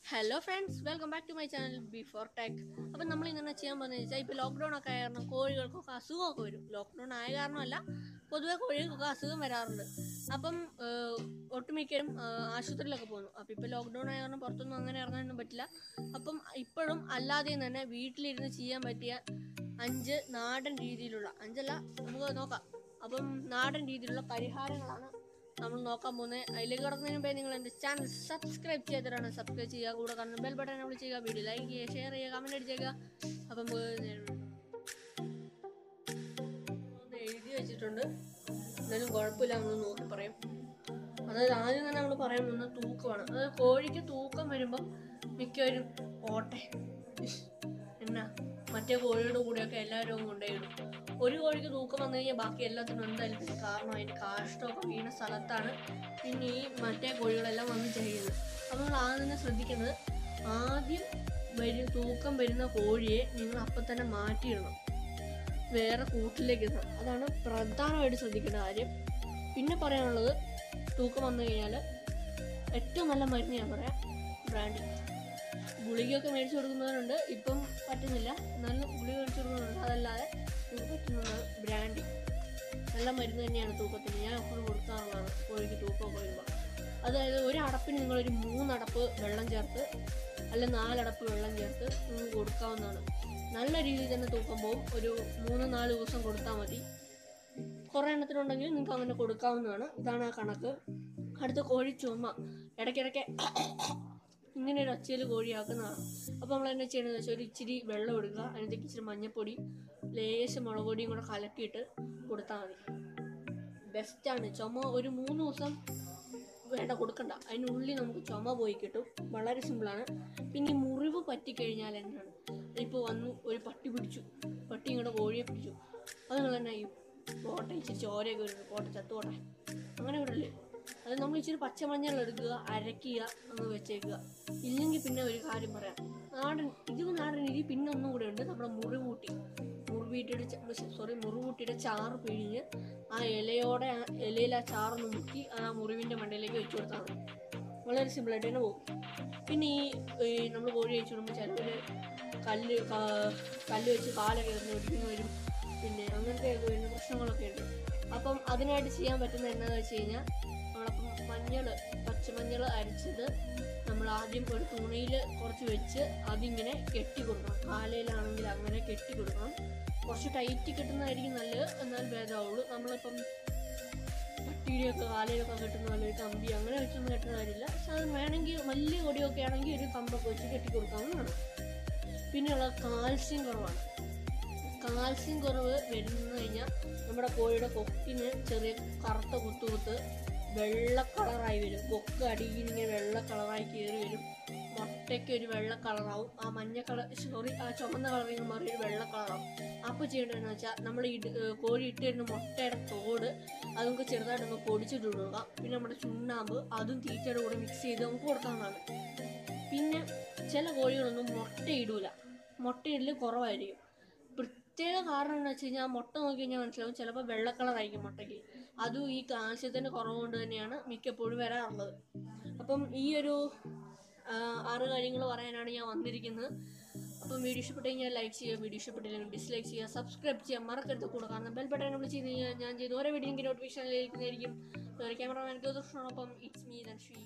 Hello friends, welcome back to my channel before tech. അപ്പം നമ്മൾ ഇങ്ങനെ ചെയ്യാൻ പോകുന്നത് വെച്ചാൽ ഇപ്പോൾ ലോക്ക്ഡൗൺ ഒക്കെ ആയ കാരണം കോഴികൾക്കൊക്കെ അസുഖമൊക്കെ വരും. ലോക്ക്ഡൗൺ ആയ കാരണമല്ല, പൊതുവെ കോഴികൾക്കൊക്കെ അസുഖം വരാറുണ്ട്. അപ്പം ഒട്ടുമിക്കരും ആശുപത്രിയിലൊക്കെ പോകുന്നു. അപ്പം ഇപ്പോൾ ലോക്ക്ഡൗൺ ആയ കാരണം പുറത്തൊന്നും അങ്ങനെ ഇറങ്ങാനൊന്നും പറ്റില്ല. അപ്പം ഇപ്പോഴും അല്ലാതെയും തന്നെ വീട്ടിലിരുന്ന് ചെയ്യാൻ പറ്റിയ 5 നാടൻ രീതിയിലുള്ള, 5 അല്ല, നമുക്ക് നോക്കാം. അപ്പം നാടൻ രീതിയിലുള്ള പരിഹാരങ്ങളാണ് നമ്മൾ നോക്കാൻ പോകുന്നത്. അതിലേക്ക് കടക്കുന്നതിന് മുമ്പേ നിങ്ങൾ എൻ്റെ ചാനൽ സബ്സ്ക്രൈബ് ചെയ്തിട്ടാണ് സബ്സ്ക്രൈബ് ചെയ്യുക. കൂടെ കാണുന്ന ബെൽ ബട്ടൺ നമ്മൾ ചെയ്യുക, വീഡിയോ ലൈക്ക് ചെയ്യുക, ഷെയർ ചെയ്യുക, കമൻറ്റ് അടിച്ചേക്കുക. അപ്പം എഴുതി വെച്ചിട്ടുണ്ട്, എന്തായാലും കുഴപ്പമില്ല, നമ്മൾ നോക്കി പറയും. അതായത് ആദ്യം തന്നെ നമ്മൾ പറയാൻ പോകുന്നത് തൂക്കമാണ്. അതായത് കോഴിക്ക് തൂക്കം വരുമ്പം മിക്കവരും ഓട്ടെ എന്നാ മറ്റേ കോഴിയുടെ കൂടെയൊക്കെ എല്ലാവരും കൊണ്ടുപോയിടും. ഒരു കോഴിക്ക് തൂക്കം വന്നു കഴിഞ്ഞാൽ ബാക്കി എല്ലാത്തിനും എന്തായാലും കാരണം അതിന് കാഷ്ടമൊക്കെ വീണ സ്ഥലത്താണ് പിന്നെ ഈ മറ്റേ കോഴികളെല്ലാം വന്ന് ചെയ്യുന്നത്. അപ്പോൾ നമ്മൾ ആദ്യം തന്നെ ശ്രദ്ധിക്കുന്നത്, ആദ്യം തൂക്കം വരുന്ന കോഴിയെ നിങ്ങൾ അപ്പം തന്നെ മാറ്റിയിടണം, വേറെ കൂട്ടിലേക്ക് ഇടണം. അതാണ് പ്രധാനമായിട്ട് ശ്രദ്ധിക്കേണ്ട കാര്യം. പിന്നെ പറയാനുള്ളത്, തൂക്കം വന്നു കഴിഞ്ഞാൽ ഏറ്റവും നല്ല മരുന്ന് ഞാൻ പറയാം, ബ്രാൻഡി. ഗുളികയൊക്കെ മേടിച്ചു കൊടുക്കുന്നവരുണ്ട്, ഇപ്പം പറ്റുന്നില്ല, എന്നാലും ഗുളിക മേടിച്ചു കൊടുക്കുന്നുണ്ട്. അതല്ലാതെ നിങ്ങൾക്ക് പറ്റുന്നതാണ് ബ്രാൻഡി. നല്ല മരുന്ന് തന്നെയാണ് തൂക്കത്തിന്. ഞാൻ എപ്പോഴും കൊടുക്കാറുള്ളതാണ് കോഴിക്ക് തൂക്കമൊക്കെ വരുമ്പോൾ. അതായത് ഒരു അടപ്പിന് നിങ്ങളൊരു 3 അടപ്പ് വെള്ളം ചേർത്ത് അല്ല 4 അടപ്പ് വെള്ളം ചേർത്ത് നിങ്ങൾക്ക് കൊടുക്കാവുന്നതാണ്. നല്ല രീതിയിൽ തന്നെ തൂക്കം പോകും. ഒരു 3-4 ദിവസം കൊടുത്താൽ മതി. കുറേ എണ്ണത്തിനുണ്ടെങ്കിൽ നിങ്ങൾക്ക് അങ്ങനെ കൊടുക്കാവുന്നതാണ്. ഇതാണ് ആ കണക്ക്. അടുത്ത കോഴി ചുമ, ഇടയ്ക്കിടയ്ക്ക് ഇങ്ങനെ ഒരു ഒച്ചയിൽ കോഴിയാക്കുന്നതാണ്. അപ്പോൾ നമ്മൾ എന്നാ ചെയ്യണമെന്ന് വെച്ചാൽ, ഒരു ഇച്ചിരി വെള്ളം എടുക്കുക, അതിനകത്തേക്ക് ഇച്ചിരി മഞ്ഞൾപ്പൊടി, ലേശം മുളക് പൊടിയും കൂടെ കലക്കിയിട്ട് കൊടുത്താൽ മതി. ബെസ്റ്റാണ്. ചുമ ഒരു 3 ദിവസം വേണ്ട കൊടുക്കണ്ട, അതിനുള്ളിൽ നമുക്ക് ചുമ പോയി കിട്ടും. വളരെ സിമ്പിളാണ്. പിന്നെ ഈ മുറിവ് പറ്റിക്കഴിഞ്ഞാൽ എന്താണ്, ഇപ്പോൾ വന്നു ഒരു പട്ടി പിടിച്ചു, പട്ടി ഇങ്ങോട്ട് കോഴിയെ പിടിച്ചു, അത് നിങ്ങൾ തന്നെ പോട്ടെ, ഇച്ചിരി ചോരയൊക്കെ വരുന്നു, പോട്ടെ ചത്തുപോട്ടെ, അങ്ങനെ വിടല്ലേ. അത് നമ്മൾ ഇച്ചിരി പച്ചമഞ്ഞൾ എടുക്കുക, അരയ്ക്കുക, അങ്ങ് വെച്ചേക്കുക. ഇല്ലെങ്കിൽ പിന്നെ ഒരു കാര്യം പറയാം, നാടൻ രീതി പിന്നെ ഒന്നും കൂടെ ഉണ്ട്. നമ്മുടെ മുറിവൂട്ടിയുടെ ചാറ് പിഴിഞ്ഞ് ആ ഇലയിൽ ആ ചാറൊന്ന് മുക്കി ആ മുറിവിൻ്റെ മണ്ടയിലേക്ക് വെച്ച് കൊടുത്താൽ മതി. വളരെ സിമ്പിളായിട്ട് തന്നെ പോകും. പിന്നെ ഈ നമ്മൾ കോഴി കഴിച്ചു വിടുമ്പോൾ ചിലവർ കല്ല് വെച്ച് കാലൊക്കെ ഒടിക്കുന്നു വരും, പിന്നെ അങ്ങനത്തെയൊക്കെ വരുന്ന പ്രശ്നങ്ങളൊക്കെ ഉണ്ട്. അപ്പം അതിനായിട്ട് ചെയ്യാൻ പറ്റുന്നത് എന്താണെന്ന് വെച്ച് കഴിഞ്ഞാൽ, നമ്മളപ്പം പച്ചമഞ്ഞൾ അരച്ചത് നമ്മൾ ആദ്യം ഒരു തുണിയിൽ കുറച്ച് വെച്ച് അതിങ്ങനെ കെട്ടി കൊടുക്കണം. കാലയിലാണെങ്കിൽ അങ്ങനെ കെട്ടി കൊടുക്കണം. കുറച്ച് ടൈറ്റ് കെട്ടുന്നതായിരിക്കും നല്ലത്, എന്നാൽ ഭേദമാവുള്ളൂ. നമ്മളിപ്പം പട്ടിയുടെയൊക്കെ കാലയിലൊക്കെ കെട്ടുന്ന പോലെ ഒരു കമ്പി അങ്ങനെ വെച്ചൊന്നും കെട്ടുന്ന കാര്യമില്ല. പക്ഷെ അത് വേണമെങ്കിൽ വലിയ കൊടിയൊക്കെ ആണെങ്കിൽ ഒരു കമ്പൊക്കെ വെച്ച് കെട്ടി കൊടുക്കാവുന്നതാണ്. പിന്നെയുള്ള കാൽസ്യം കുറവാണ്. കാൽസ്യം കുറവ് വരുന്നു കഴിഞ്ഞാൽ നമ്മുടെ കോഴിയുടെ കൊക്കിന് ചെറിയ കറുത്ത കുത്തുകുത്ത് വെള്ള കളറായി വരും. കൊക്ക് അടിയിൽ ഇങ്ങനെ വെള്ള കളറായി കയറി വരും. മുട്ടയ്ക്ക് ഒരു വെള്ള കളറാവും. ആ ആ ചുമന്ന കളറിൽ നിന്ന് മാറി ഒരു വെള്ള കളറാവും. അപ്പോൾ ചെയ്യേണ്ടതെന്ന് വെച്ചാൽ, നമ്മൾ കോഴി ഇട്ട് തരുന്ന മുട്ടയുടെ തോട് അത് നമുക്ക് ചെറുതായിട്ടൊന്ന് പൊടിച്ചിട്ട് കൊടുക്കുക. പിന്നെ നമ്മുടെ ചുണ്ണാമ്പ് അതും തീറ്റയുടെ കൂടെ മിക്സ് ചെയ്ത് നമുക്ക് കൊടുക്കാവുന്നതാണ്. പിന്നെ ചില കോഴികളൊന്നും മുട്ടയിടൂല, മുട്ടയിടൽ കുറവായിരിക്കും. പ്രത്യേക കാരണം എന്ന് വെച്ച് കഴിഞ്ഞാൽ, മുട്ട നോക്കി കഴിഞ്ഞാൽ മനസ്സിലാവും, ചിലപ്പോൾ വെള്ള കളറായിരിക്കും മുട്ടയ്ക്ക്. അതും ഈ കാൽസ്യത്തിൻ്റെ കുറവ് കൊണ്ട് തന്നെയാണ് മിക്കപ്പോഴും വരാറുള്ളത്. അപ്പം ഈ ഒരു 6 കാര്യങ്ങൾ പറയാനാണ് ഞാൻ വന്നിരിക്കുന്നത്. അപ്പം വീഡിയോ ഇഷ്ടപ്പെട്ട് കഴിഞ്ഞാൽ ലൈക്ക് ചെയ്യുക, വീഡിയോ ഇഷ്ടപ്പെട്ടില്ലെങ്കിൽ ഡിസ്ലൈക്ക് ചെയ്യുക, സബ്സ്ക്രൈബ് ചെയ്യുക മറക്കരുത്. കൂടെ കാണുന്ന ബെൽ ബട്ടൺ നമ്മൾ ചെയ്ത് കഴിഞ്ഞാൽ ഞാൻ ചെയ്ത് ഓരോ വീഡിയോയ്ക്ക് നോട്ടിഫിക്കേഷൻ ലഭിക്കുന്നതായിരിക്കും. ക്യാമറമാൻ ഗോദർഷനോടൊപ്പം ഇറ്റ്സ് മീ ധൻശ്രീ.